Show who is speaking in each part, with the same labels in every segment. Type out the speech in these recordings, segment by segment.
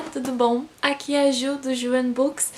Speaker 1: tudo bom? Aqui é a Ju do Ju and Books.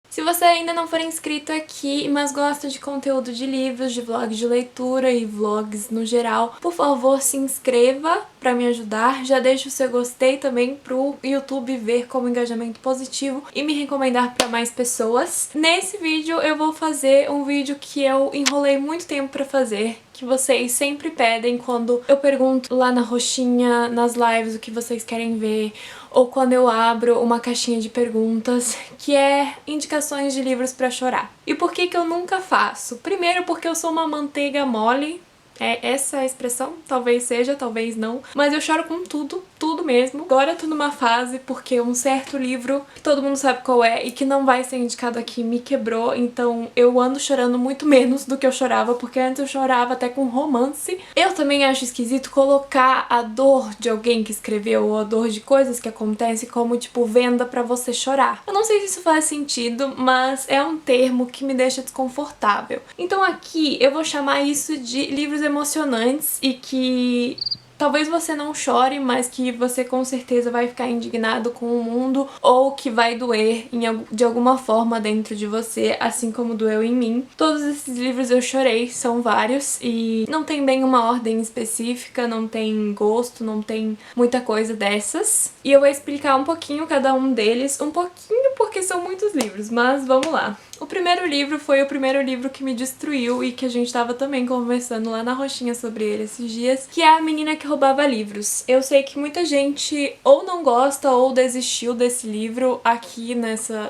Speaker 1: Se você ainda não for inscrito aqui, mas gosta de conteúdo de livros, de vlogs de leitura e vlogs no geral, por favor se inscreva para me ajudar. Já deixa o seu gostei também pro YouTube ver como engajamento positivo e me recomendar para mais pessoas. Nesse vídeo eu vou fazer um vídeo que eu enrolei muito tempo para fazer, que vocês sempre pedem quando eu pergunto lá na roxinha, nas lives, o que vocês querem ver, ou quando eu abro uma caixinha de perguntas, que é indicações de livros pra chorar. E por que que eu nunca faço? Primeiro porque eu sou uma manteiga mole, é essa a expressão? Talvez seja, talvez não. Mas eu choro com tudo, tudo mesmo. Agora eu tô numa fase porque um certo livro, que todo mundo sabe qual é e que não vai ser indicado aqui, me quebrou. Então eu ando chorando muito menos do que eu chorava, porque antes eu chorava até com romance. Eu também acho esquisito colocar a dor de alguém que escreveu ou a dor de coisas que acontecem como, tipo, venda pra você chorar. Eu não sei se isso faz sentido, mas é um termo que me deixa desconfortável. Então aqui eu vou chamar isso de livros emocionantes e que talvez você não chore, mas que você com certeza vai ficar indignado com o mundo ou que vai doer de alguma forma dentro de você, assim como doeu em mim. Todos esses livros eu chorei, são vários e não tem bem uma ordem específica, não tem gosto, não tem muita coisa dessas. E eu vou explicar um pouquinho cada um deles, um pouquinho porque são muitos livros, mas vamos lá. O primeiro livro foi o primeiro livro que me destruiu e que a gente tava também conversando lá na roxinha sobre ele esses dias, que é A Menina que Roubava Livros. Eu sei que muita gente ou não gosta ou desistiu desse livro aqui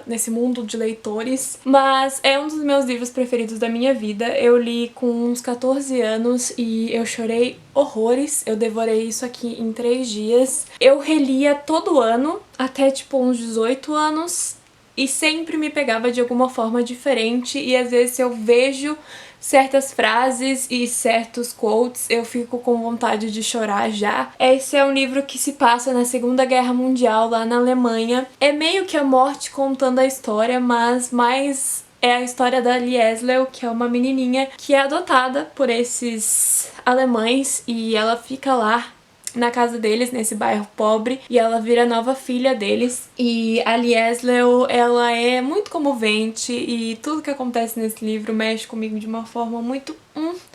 Speaker 1: nesse mundo de leitores, mas é um dos meus livros preferidos da minha vida. Eu li com uns 14 anos e eu chorei horrores. Eu devorei isso aqui em 3 dias. Eu relia todo ano, até tipo uns 18 anos. E sempre me pegava de alguma forma diferente e às vezes eu vejo certas frases e certos quotes, eu fico com vontade de chorar já. Esse é um livro que se passa na Segunda Guerra Mundial, lá na Alemanha. É meio que a morte contando a história, mas mais é a história da Liesel, que é uma menininha que é adotada por esses alemães e ela fica lá na casa deles, nesse bairro pobre, e ela vira a nova filha deles. E a Liesel, ela é muito comovente e tudo que acontece nesse livro mexe comigo de uma forma muito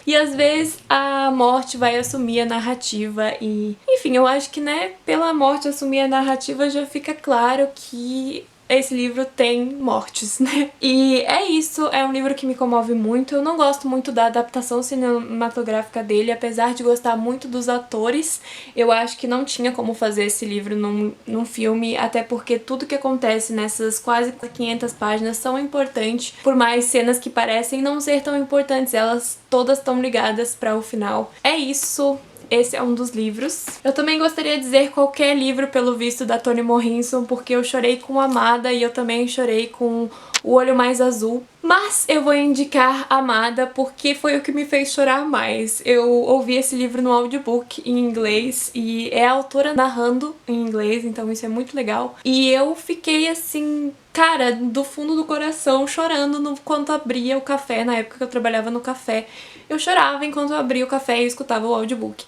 Speaker 1: E às vezes a morte vai assumir a narrativa e... Enfim, eu acho que, né, pela morte assumir a narrativa já fica claro que esse livro tem mortes, né? E é isso, é um livro que me comove muito. Eu não gosto muito da adaptação cinematográfica dele, apesar de gostar muito dos atores. Eu acho que não tinha como fazer esse livro num filme, até porque tudo que acontece nessas quase 500 páginas são importantes, por mais cenas que parecem não ser tão importantes, elas todas estão ligadas para o final. É isso. Esse é um dos livros. Eu também gostaria de dizer qualquer livro, pelo visto, da Toni Morrison, porque eu chorei com Amada e eu também chorei com O Olho Mais Azul. Mas eu vou indicar Amada porque foi o que me fez chorar mais. Eu ouvi esse livro no audiobook em inglês e é a autora narrando em inglês, então isso é muito legal. E eu fiquei assim, cara, do fundo do coração, chorando enquanto abria o café, na época que eu trabalhava no café. Eu chorava enquanto eu abria o café e escutava o audiobook.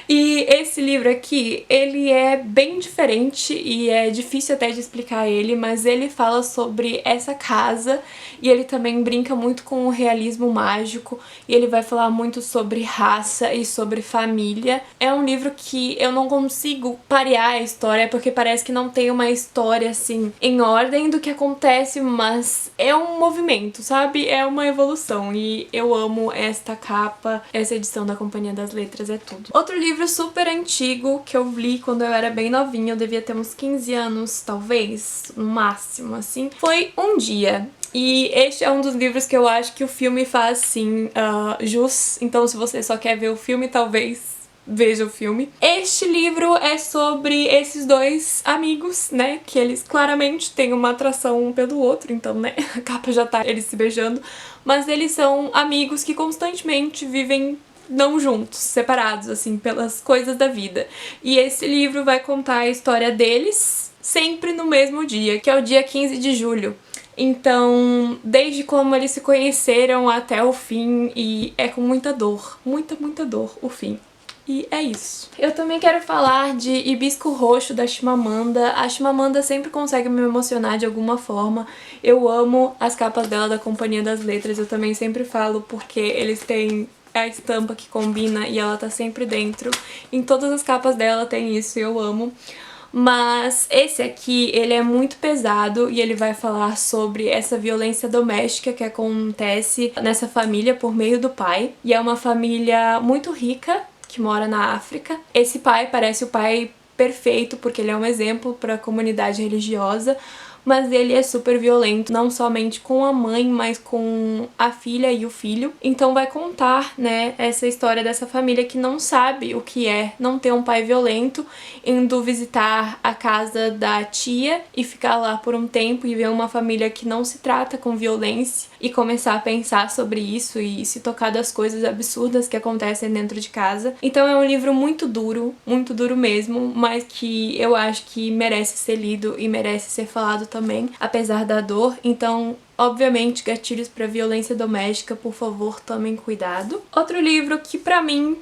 Speaker 1: E esse livro aqui, ele é bem diferente e é difícil até de explicar ele, mas ele fala sobre essa casa e ele também brinca muito com o realismo mágico e ele vai falar muito sobre raça e sobre família. É um livro que eu não consigo parear a história porque parece que não tem uma história assim em ordem do que acontece, mas é um movimento, sabe? É uma evolução e eu amo esta capa, essa edição da Companhia das Letras, é tudo. Outro livro super antigo que eu li quando eu era bem novinha, eu devia ter uns 15 anos, talvez, no máximo, assim, foi Um Dia. E este é um dos livros que eu acho que o filme faz, sim, jus. Então se você só quer ver o filme, talvez veja o filme. Este livro é sobre esses dois amigos, né, que eles claramente têm uma atração um pelo outro, então, né, a capa já tá eles se beijando, mas eles são amigos que constantemente vivem não juntos, separados, assim, pelas coisas da vida. E esse livro vai contar a história deles sempre no mesmo dia, que é o dia 15 de julho. Então, desde como eles se conheceram até o fim, e é com muita dor, muita dor o fim. E é isso. Eu também quero falar de Hibisco Roxo, da Chimamanda. A Chimamanda sempre consegue me emocionar de alguma forma. Eu amo as capas dela da Companhia das Letras. Eu também sempre falo porque eles têm a estampa que combina e ela tá sempre dentro. Em todas as capas dela tem isso e eu amo. Mas esse aqui, ele é muito pesado e ele vai falar sobre essa violência doméstica que acontece nessa família por meio do pai. E é uma família muito rica, que mora na África. Esse pai parece o pai perfeito, porque ele é um exemplo para a comunidade religiosa, mas ele é super violento, não somente com a mãe, mas com a filha e o filho. Então vai contar, né, essa história dessa família que não sabe o que é não ter um pai violento, indo visitar a casa da tia e ficar lá por um tempo e ver uma família que não se trata com violência e começar a pensar sobre isso e se tocar das coisas absurdas que acontecem dentro de casa. Então é um livro muito duro mesmo, mas que eu acho que merece ser lido e merece ser falado também, apesar da dor. Então, obviamente, gatilhos para violência doméstica, por favor, tomem cuidado. Outro livro que pra mim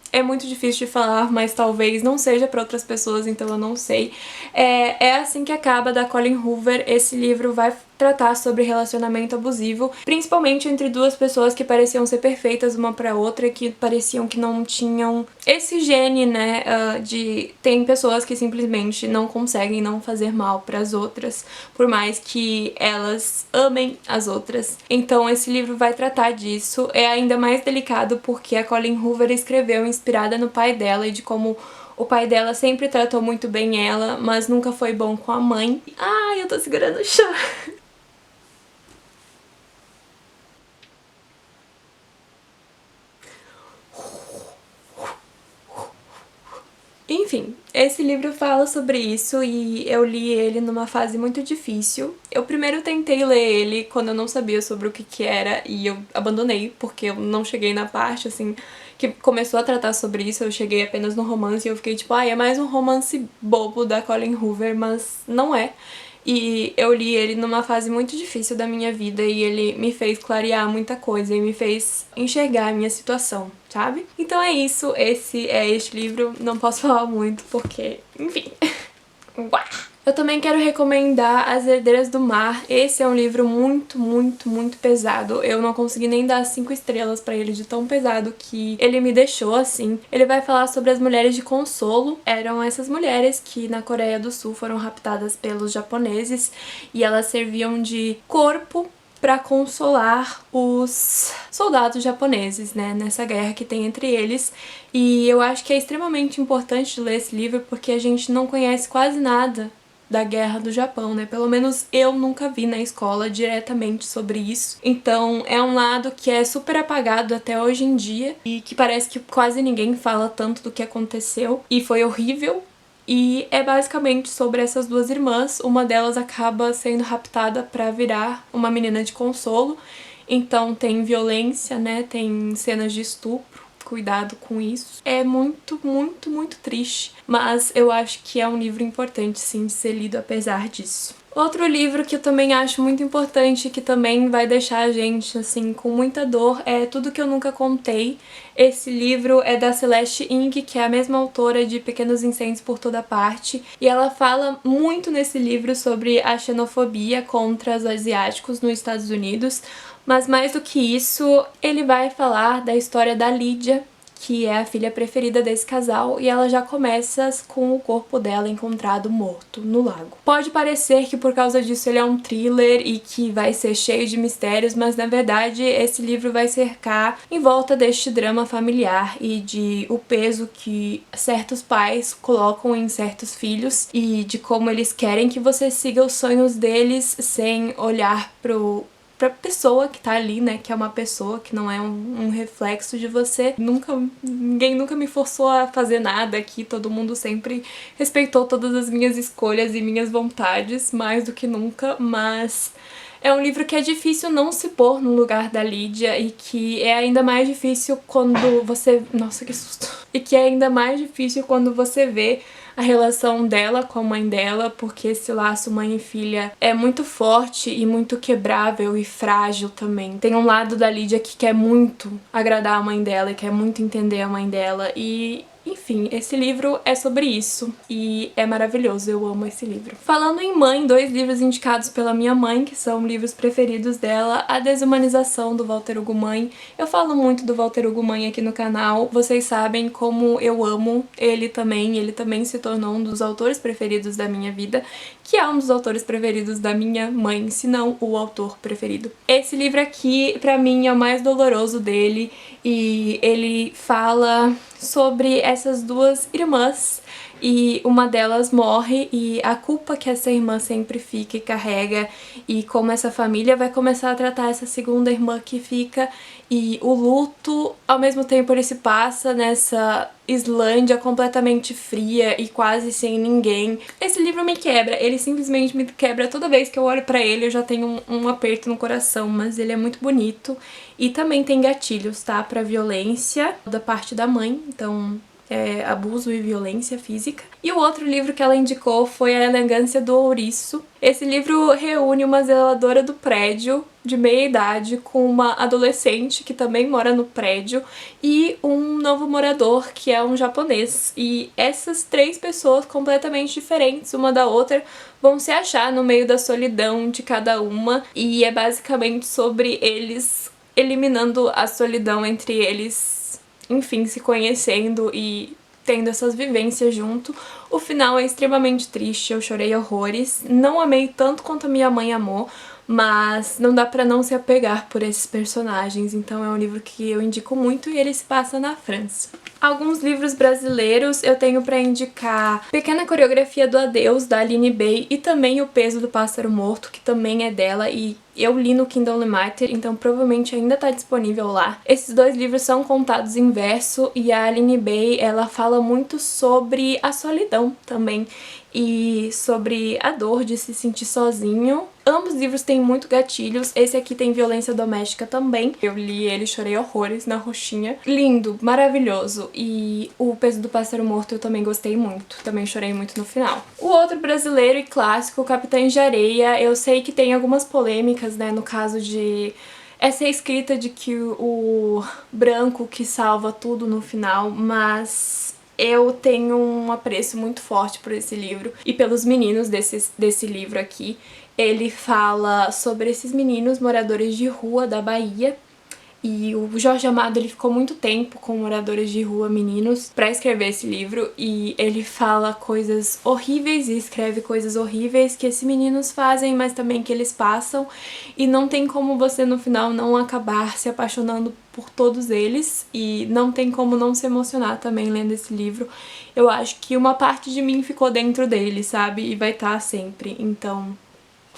Speaker 1: é muito difícil de falar, mas talvez não seja para outras pessoas, então eu não sei. É Assim que Acaba, da Colleen Hoover. Esse livro vai tratar sobre relacionamento abusivo, principalmente entre duas pessoas que pareciam ser perfeitas uma pra outra, que pareciam que não tinham esse gene, né, tem pessoas que simplesmente não conseguem não fazer mal pras outras, por mais que elas amem as outras. Então esse livro vai tratar disso. É ainda mais delicado porque a Colleen Hoover escreveu inspirada no pai dela e de como o pai dela sempre tratou muito bem ela, mas nunca foi bom com a mãe. Ai, eu tô segurando o chão. Enfim, esse livro fala sobre isso e eu li ele numa fase muito difícil. Eu primeiro tentei ler ele quando eu não sabia sobre o que era e eu abandonei, porque eu não cheguei na parte, assim, que começou a tratar sobre isso. Eu cheguei apenas no romance e eu fiquei tipo, ai, é mais um romance bobo da Colleen Hoover, mas não é. E eu li ele numa fase muito difícil da minha vida e ele me fez clarear muita coisa e me fez enxergar a minha situação, sabe? Então é isso, esse é este livro. Não posso falar muito porque, enfim. Eu também quero recomendar As Herdeiras do Mar. Esse é um livro muito pesado. Eu não consegui nem dar 5 estrelas pra ele de tão pesado que ele me deixou, assim. Ele vai falar sobre as mulheres de consolo. Eram essas mulheres que na Coreia do Sul foram raptadas pelos japoneses e elas serviam de corpo para consolar os soldados japoneses, né, nessa guerra que tem entre eles. E eu acho que é extremamente importante ler esse livro porque a gente não conhece quase nada da guerra do Japão, né? Pelo menos eu nunca vi na escola diretamente sobre isso. Então é um lado que é super apagado até hoje em dia e que parece que quase ninguém fala tanto do que aconteceu e foi horrível. E é basicamente sobre essas duas irmãs. Uma delas acaba sendo raptada pra virar uma menina de consolo. Então tem violência, né? Tem cenas de estupro. Cuidado com isso. É muito triste. Mas eu acho que é um livro importante, sim, de ser lido apesar disso. Outro livro que eu também acho muito importante, que também vai deixar a gente, assim, com muita dor, é Tudo Que Eu Nunca Contei. Esse livro é da Celeste Ng, que é a mesma autora de Pequenos Incêndios por Toda Parte, e ela fala muito nesse livro sobre a xenofobia contra os asiáticos nos Estados Unidos, mas mais do que isso, ele vai falar da história da Lídia, que é a filha preferida desse casal, e ela já começa com o corpo dela encontrado morto no lago. Pode parecer que por causa disso ele é um thriller e que vai ser cheio de mistérios, mas na verdade esse livro vai cercar em volta deste drama familiar e de o peso que certos pais colocam em certos filhos e de como eles querem que você siga os sonhos deles sem olhar pra pessoa que tá ali, né, que é uma pessoa, que não é um reflexo de você. Ninguém nunca me forçou a fazer nada aqui, todo mundo sempre respeitou todas as minhas escolhas e minhas vontades, mais do que nunca, mas é um livro que é difícil não se pôr no lugar da Lídia e que é ainda mais difícil quando você... Nossa, que susto! E que é ainda mais difícil quando você vê a relação dela com a mãe dela, porque esse laço mãe e filha é muito forte e muito quebrável e frágil também. Tem um lado da Lídia que quer muito agradar a mãe dela e quer muito entender a mãe dela e... enfim, esse livro é sobre isso e é maravilhoso, eu amo esse livro. Falando em mãe, 2 livros indicados pela minha mãe, que são livros preferidos dela, A Desumanização, do Walter Hugo Mãe. Eu falo muito do Walter Hugo Mãe aqui no canal, vocês sabem como eu amo ele também se tornou um dos autores preferidos da minha vida, que é um dos autores preferidos da minha mãe, se não o autor preferido. Esse livro aqui, pra mim, é o mais doloroso dele e ele fala sobre essas 2 irmãs e uma delas morre e a culpa que essa irmã sempre fica e carrega e como essa família vai começar a tratar essa segunda irmã que fica e o luto, ao mesmo tempo ele se passa nessa Islândia completamente fria e quase sem ninguém. Esse livro me quebra, ele simplesmente me quebra toda vez que eu olho pra ele, eu já tenho um aperto no coração, mas ele é muito bonito e também tem gatilhos, tá? Pra violência da parte da mãe, então... abuso e violência física. E o outro livro que ela indicou foi A Elegância do Ouriço. Esse livro reúne uma zeladora do prédio de meia idade com uma adolescente que também mora no prédio e um novo morador que é um japonês. E essas 3 pessoas completamente diferentes uma da outra vão se achar no meio da solidão de cada uma e é basicamente sobre eles eliminando a solidão entre eles, enfim, se conhecendo e tendo essas vivências junto. O final é extremamente triste, eu chorei horrores. Não amei tanto quanto a minha mãe amou, mas não dá pra não se apegar por esses personagens, então é um livro que eu indico muito e ele se passa na França. Alguns livros brasileiros eu tenho pra indicar Pequena Coreografia do Adeus, da Aline Bey, e também O Peso do Pássaro Morto, que também é dela e eu li no Kindle Unlimited, então provavelmente ainda tá disponível lá. Esses 2 livros são contados em verso e a Aline Bey, ela fala muito sobre a solidão também e sobre a dor de se sentir sozinho. Ambos livros têm muito gatilhos, esse aqui tem violência doméstica também. Eu li ele e chorei horrores na roxinha. Lindo, maravilhoso. E O Peso do Pássaro Morto eu também gostei muito, também chorei muito no final. O outro brasileiro e clássico, Capitães de Areia, eu sei que tem algumas polêmicas, né, no caso de... essa escrita de que o branco que salva tudo no final, mas... eu tenho um apreço muito forte por esse livro e pelos meninos desse livro aqui. Ele fala sobre esses meninos moradores de rua da Bahia e o Jorge Amado ele ficou muito tempo com moradores de rua meninos pra escrever esse livro e ele fala coisas horríveis e escreve coisas horríveis que esses meninos fazem, mas também que eles passam e não tem como você no final não acabar se apaixonando por todos eles e não tem como não se emocionar também lendo esse livro. Eu acho que uma parte de mim ficou dentro dele, sabe? E vai estar sempre, então...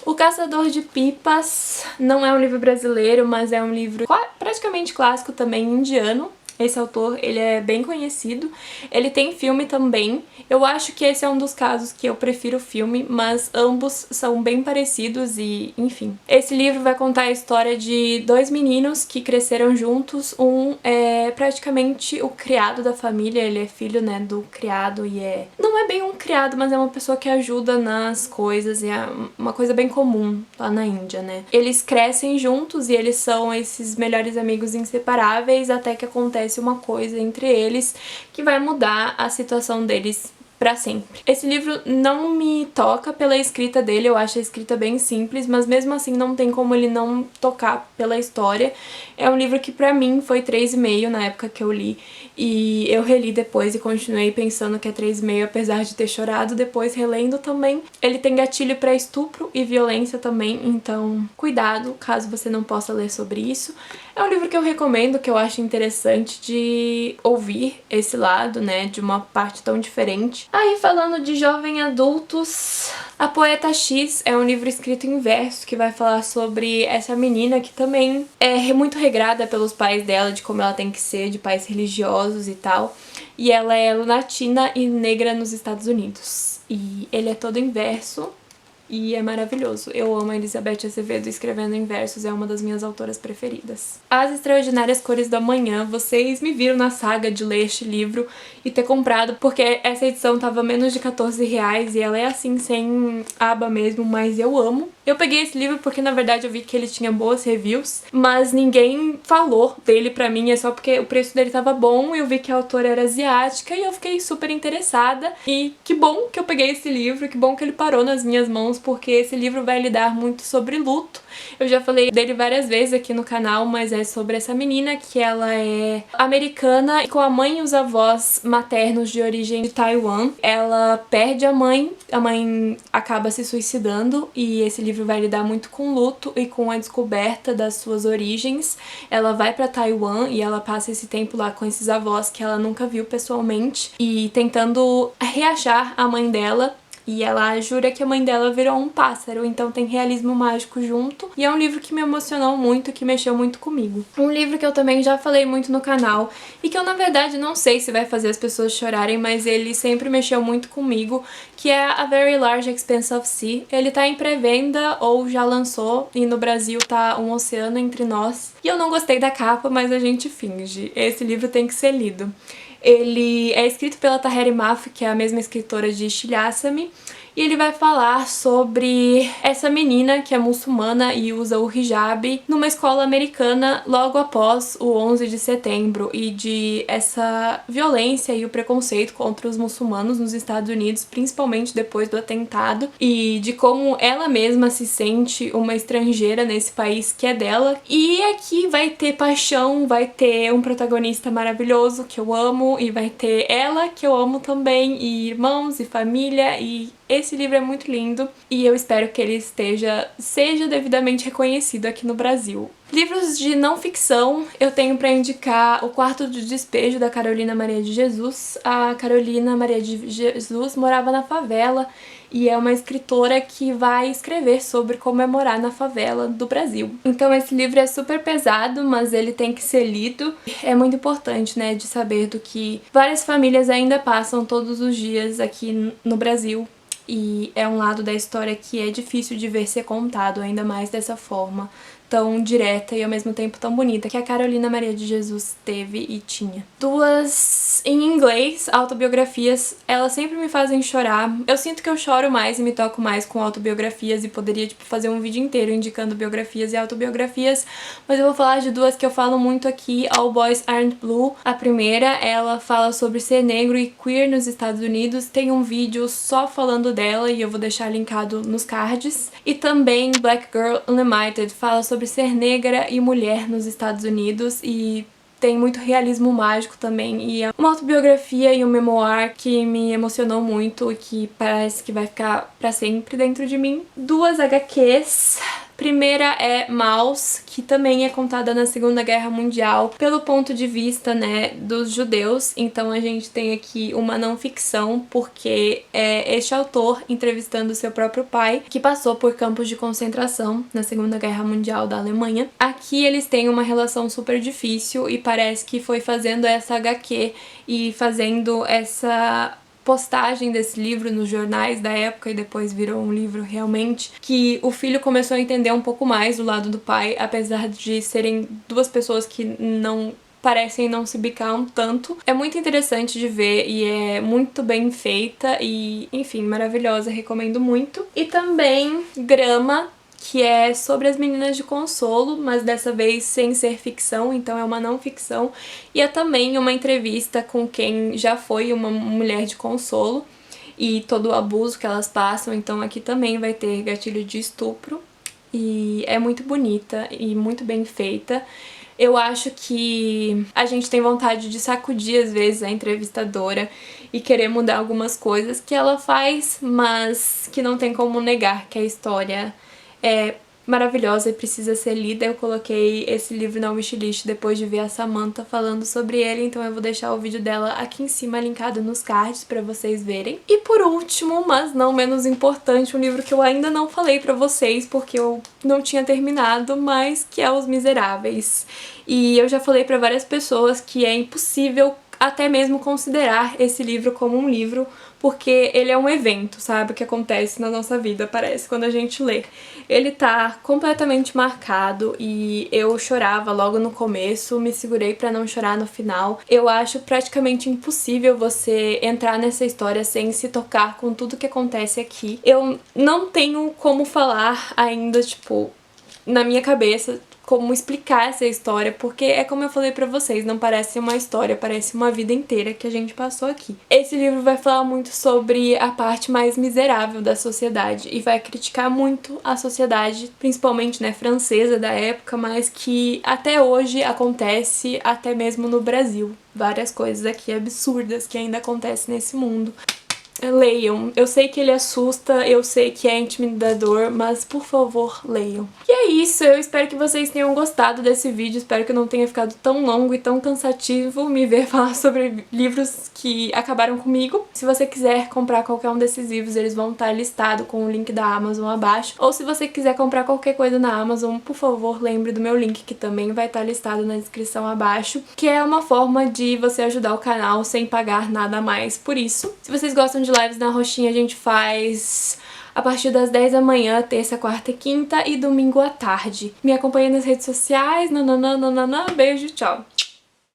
Speaker 1: O Caçador de Pipas não é um livro brasileiro, mas é um livro praticamente clássico também, indiano. Esse autor, ele é bem conhecido. Ele tem filme também. Eu acho que esse é um dos casos que eu prefiro o filme, mas ambos são bem parecidos e, enfim. Esse livro vai contar a história de 2 meninos que cresceram juntos. Um é praticamente o criado da família, ele é filho, né, do criado e não é bem um criado, mas é uma pessoa que ajuda nas coisas e é uma coisa bem comum lá na Índia, né. Eles crescem juntos e eles são esses melhores amigos inseparáveis até que acontece uma coisa entre eles que vai mudar a situação deles pra sempre. Esse livro não me toca pela escrita dele, eu acho a escrita bem simples, mas mesmo assim não tem como ele não tocar pela história. É um livro que pra mim foi 3,5 na época que eu li, e eu reli depois e continuei pensando que é 3,5 apesar de ter chorado depois relendo também. Ele tem gatilho pra estupro e violência também, então cuidado caso você não possa ler sobre isso. É um livro que eu recomendo, que eu acho interessante de ouvir esse lado, né, de uma parte tão diferente. Aí falando de jovem adultos, A Poeta X é um livro escrito em verso que vai falar sobre essa menina que também é muito regrada pelos pais dela, de como ela tem que ser, de pais religiosos e tal. E ela é latina e negra nos Estados Unidos. E ele é todo em verso. e é maravilhoso. Eu amo a Elizabeth Azevedo escrevendo em versos, é uma das minhas autoras preferidas. As Extraordinárias Cores do Amanhã, vocês me viram na saga de ler este livro e ter comprado, porque essa edição tava menos de R$14 e ela é assim, sem aba mesmo, mas eu amo. Eu peguei esse livro porque na verdade eu vi que ele tinha boas reviews, mas ninguém falou dele pra mim, é só porque o preço dele tava bom, eu vi que a autora era asiática e eu fiquei super interessada. E que bom que eu peguei esse livro, que bom que ele parou nas minhas mãos, porque esse livro vai lidar muito sobre luto. Eu já falei dele várias vezes aqui no canal, mas é sobre essa menina que ela é americana e com a mãe e os avós maternos de origem de Taiwan. Ela perde a mãe acaba se suicidando e esse livro vai lidar muito com luto e com a descoberta das suas origens. Ela vai pra Taiwan e ela passa esse tempo lá com esses avós que ela nunca viu pessoalmente e tentando reachar a mãe dela. E ela jura que a mãe dela virou um pássaro, então tem realismo mágico junto. E é um livro que me emocionou muito, que mexeu muito comigo. Um livro que eu também já falei muito no canal e que eu, na verdade, não sei se vai fazer as pessoas chorarem, mas ele sempre mexeu muito comigo, que é A Very Large Expanse of Sea. Ele tá em pré-venda ou já lançou e no Brasil tá Um Oceano Entre Nós. E eu não gostei da capa, mas a gente finge. Esse livro tem que ser lido. Ele é escrito pela Tahereh Mafi, que é a mesma escritora de Estilhaça-me, e ele vai falar sobre essa menina que é muçulmana e usa o hijab numa escola americana logo após o 11 de setembro e de essa violência e o preconceito contra os muçulmanos nos Estados Unidos, principalmente depois do atentado, e de como ela mesma se sente uma estrangeira nesse país que é dela. E aqui vai ter paixão, vai ter um protagonista maravilhoso que eu amo e vai ter ela que eu amo também, e irmãos e família, e esse livro é muito lindo e eu espero que ele seja devidamente reconhecido aqui no Brasil. Livros de não ficção, eu tenho pra indicar O Quarto do Despejo, da Carolina Maria de Jesus. A Carolina Maria de Jesus morava na favela e é uma escritora que vai escrever sobre como é morar na favela do Brasil. Então esse livro é super pesado, mas ele tem que ser lido. É muito importante, né, de saber do que várias famílias ainda passam todos os dias aqui no Brasil. E é um lado da história que é difícil de ver ser contado, ainda mais dessa forma tão direta e ao mesmo tempo tão bonita que a Carolina Maria de Jesus teve e tinha. Duas em inglês, autobiografias, elas sempre me fazem chorar. Eu sinto que eu choro mais e me toco mais com autobiografias e poderia, tipo, fazer um vídeo inteiro indicando biografias e autobiografias, mas eu vou falar de duas que eu falo muito aqui, All Boys Aren't Blue. A primeira, ela fala sobre ser negro e queer nos Estados Unidos, tem um vídeo só falando dela e eu vou deixar linkado nos cards. E também Black Girl Unlimited, fala sobre ser negra e mulher nos Estados Unidos e tem muito realismo mágico também, e é uma autobiografia e um memoir que me emocionou muito e que parece que vai ficar pra sempre dentro de mim. Duas HQs. Primeira é Maus, que também é contada na Segunda Guerra Mundial pelo ponto de vista, né, dos judeus. Então a gente tem aqui uma não ficção, porque é este autor entrevistando seu próprio pai, que passou por campos de concentração na Segunda Guerra Mundial da Alemanha. Aqui eles têm uma relação super difícil e parece que foi fazendo essa HQ e fazendo essa postagem desse livro nos jornais da época e depois virou um livro realmente, que o filho começou a entender um pouco mais do lado do pai, apesar de serem duas pessoas que parecem não se bicar um tanto. É muito interessante de ver e é muito bem feita e, enfim, maravilhosa, recomendo muito. E também Grama, que é sobre as meninas de consolo, mas dessa vez sem ser ficção, então é uma não ficção. E é também uma entrevista com quem já foi uma mulher de consolo e todo o abuso que elas passam, então aqui também vai ter gatilho de estupro. E é muito bonita e muito bem feita. Eu acho que a gente tem vontade de sacudir às vezes a entrevistadora e querer mudar algumas coisas que ela faz, mas que não tem como negar que a história é maravilhosa e precisa ser lida. Eu coloquei esse livro na wishlist depois de ver a Samantha falando sobre ele, então eu vou deixar o vídeo dela aqui em cima linkado nos cards pra vocês verem. E por último, mas não menos importante, um livro que eu ainda não falei pra vocês porque eu não tinha terminado, mas que é Os Miseráveis. E eu já falei pra várias pessoas que é impossível até mesmo considerar esse livro como um livro, porque ele é um evento, sabe? O que acontece na nossa vida, parece, quando a gente lê. Ele tá completamente marcado e eu chorava logo no começo, me segurei pra não chorar no final. Eu acho praticamente impossível você entrar nessa história sem se tocar com tudo que acontece aqui. Eu não tenho como falar ainda, tipo, na minha cabeça como explicar essa história, porque é como eu falei pra vocês, não parece uma história, parece uma vida inteira que a gente passou aqui. Esse livro vai falar muito sobre a parte mais miserável da sociedade e vai criticar muito a sociedade, principalmente, né, francesa da época, mas que até hoje acontece até mesmo no Brasil. Várias coisas aqui absurdas que ainda acontecem nesse mundo. Leiam. Eu sei que ele assusta, eu sei que é intimidador, mas por favor, leiam. E é isso, eu espero que vocês tenham gostado desse vídeo, espero que não tenha ficado tão longo e tão cansativo me ver falar sobre livros que acabaram comigo. Se você quiser comprar qualquer um desses livros, eles vão estar listados com o link da Amazon abaixo. Ou se você quiser comprar qualquer coisa na Amazon, por favor, lembre do meu link, que também vai estar listado na descrição abaixo, que é uma forma de você ajudar o canal sem pagar nada a mais por isso. Se vocês gostam de lives na Roxinha, a gente faz a partir das 10 da manhã, terça, quarta e quinta, e domingo à tarde. Me acompanhe nas redes sociais, nananã, beijo, tchau!